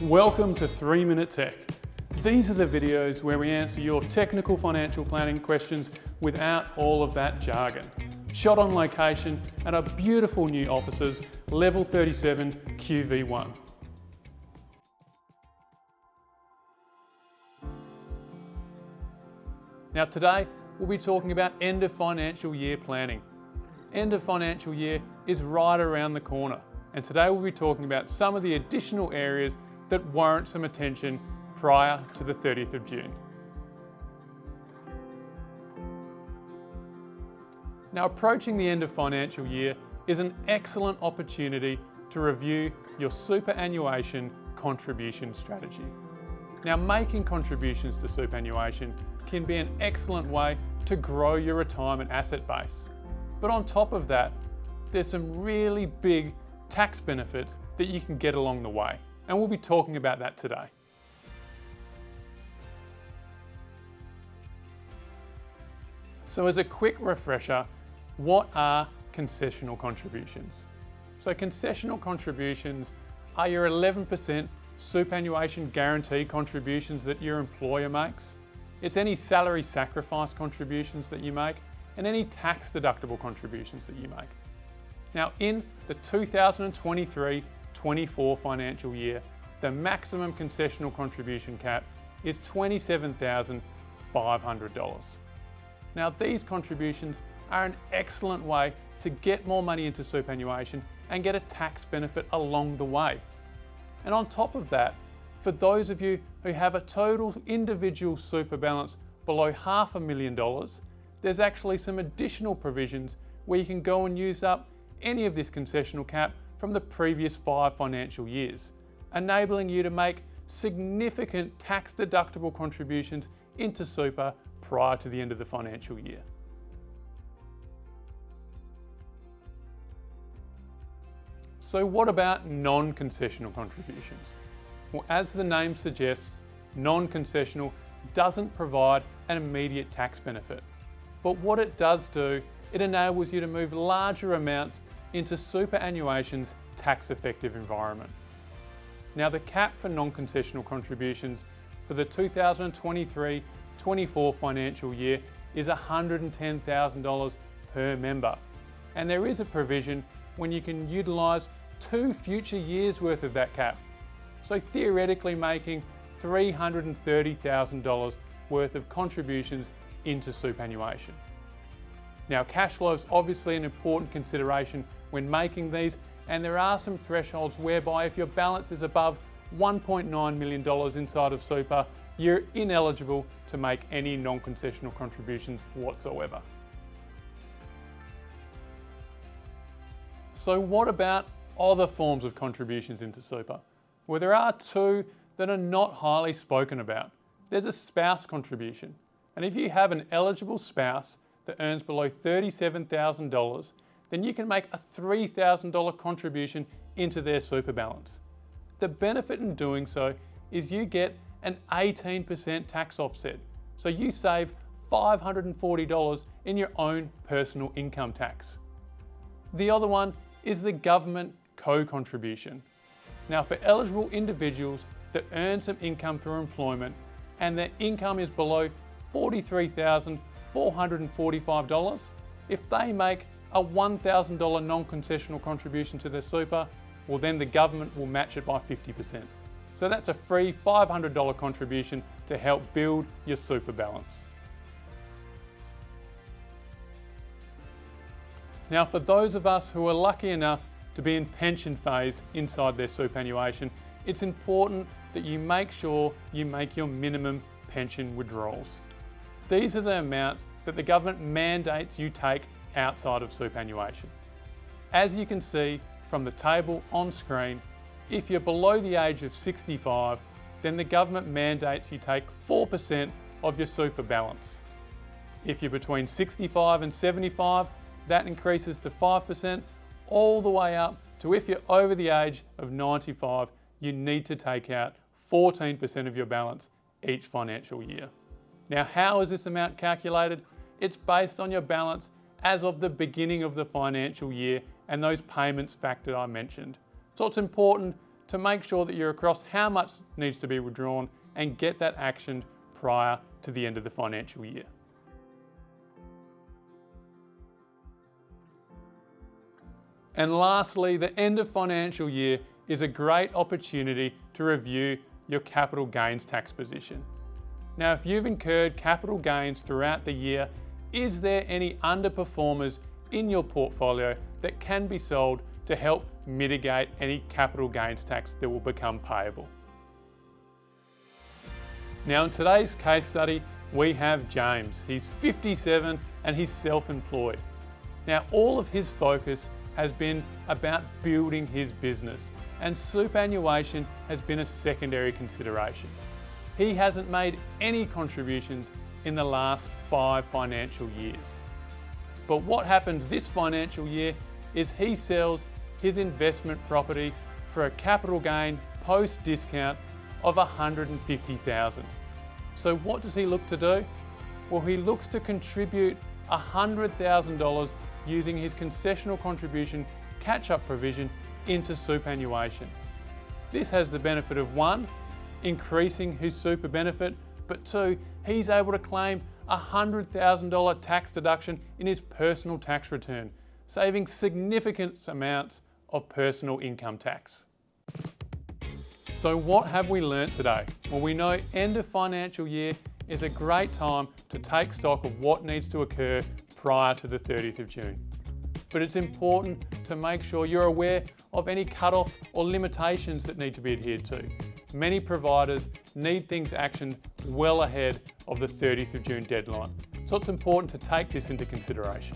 Welcome to 3 Minute Tech. These are the videos where we answer your technical financial planning questions without all of that jargon. Shot on location at our beautiful new offices, Level 37 QV1. Now today, we'll be talking about end of financial year planning. End of financial year is right around the corner, and today we'll be talking about some of the additional areas that warrant some attention prior to the 30th of June. Now, approaching the end of financial year is an excellent opportunity to review your superannuation contribution strategy. Now, making contributions to superannuation can be an excellent way to grow your retirement asset base. But on top of that, there's some really big tax benefits that you can get along the way. And we'll be talking about that today. So as a quick refresher, what are concessional contributions? So concessional contributions are your 11% superannuation guarantee contributions that your employer makes. It's any salary sacrifice contributions that you make and any tax deductible contributions that you make. Now in the 2023-24 financial year, the maximum concessional contribution cap is $27,500. Now these contributions are an excellent way to get more money into superannuation and get a tax benefit along the way. And on top of that, for those of you who have a total individual super balance below $500,000, there's actually some additional provisions where you can go and use up any of this concessional cap from the previous 5 financial years, enabling you to make significant tax deductible contributions into super prior to the end of the financial year. So what about non-concessional contributions? Well, as the name suggests, non-concessional doesn't provide an immediate tax benefit. But what it does do, it enables you to move larger amounts into superannuation's tax-effective environment. Now the cap for non-concessional contributions for the 2023-24 financial year is $110,000 per member. And there is a provision when you can utilise 2 future years worth of that cap. So theoretically making $330,000 worth of contributions into superannuation. Now cash flow is obviously an important consideration when making these, and there are some thresholds whereby if your balance is above $1.9 million inside of super, you're ineligible to make any non-concessional contributions whatsoever. So what about other forms of contributions into super? Well, there are 2 that are not highly spoken about. There's a spouse contribution, and if you have an eligible spouse that earns below $37,000, then you can make a $3,000 contribution into their super balance. The benefit in doing so is you get an 18% tax offset. So you save $540 in your own personal income tax. The other one is the government co-contribution. Now for eligible individuals that earn some income through employment and their income is below $43,445, if they make a $1,000 non-concessional contribution to their super, well then the government will match it by 50%. So that's a free $500 contribution to help build your super balance. Now for those of us who are lucky enough to be in pension phase inside their superannuation, it's important that you make sure you make your minimum pension withdrawals. These are the amounts that the government mandates you take outside of superannuation. As you can see from the table on screen, if you're below the age of 65, then the government mandates you take 4% of your super balance. If you're between 65 and 75, that increases to 5%, all the way up to if you're over the age of 95, you need to take out 14% of your balance each financial year. Now, how is this amount calculated? It's based on your balance as of the beginning of the financial year and those payments factor I mentioned. So it's important to make sure that you're across how much needs to be withdrawn and get that actioned prior to the end of the financial year. And lastly, the end of financial year is a great opportunity to review your capital gains tax position. Now, if you've incurred capital gains throughout the year, is there any underperformers in your portfolio that can be sold to help mitigate any capital gains tax that will become payable? Now, in today's case study, we have James. He's 57 and he's self-employed. Now, all of his focus has been about building his business, and superannuation has been a secondary consideration. He hasn't made any contributions in the last 5 financial years. But what happens this financial year is he sells his investment property for a capital gain post-discount of $150,000. So what does he look to do? Well, he looks to contribute $100,000 using his concessional contribution catch-up provision into superannuation. This has the benefit of 1, increasing his super benefit, but 2, he's able to claim a $100,000 tax deduction in his personal tax return, saving significant amounts of personal income tax. So what have we learnt today? Well, we know end of financial year is a great time to take stock of what needs to occur prior to the 30th of June. But it's important to make sure you're aware of any cut-offs or limitations that need to be adhered to. Many providers need things actioned well ahead of the 30th of June deadline, so it's important to take this into consideration.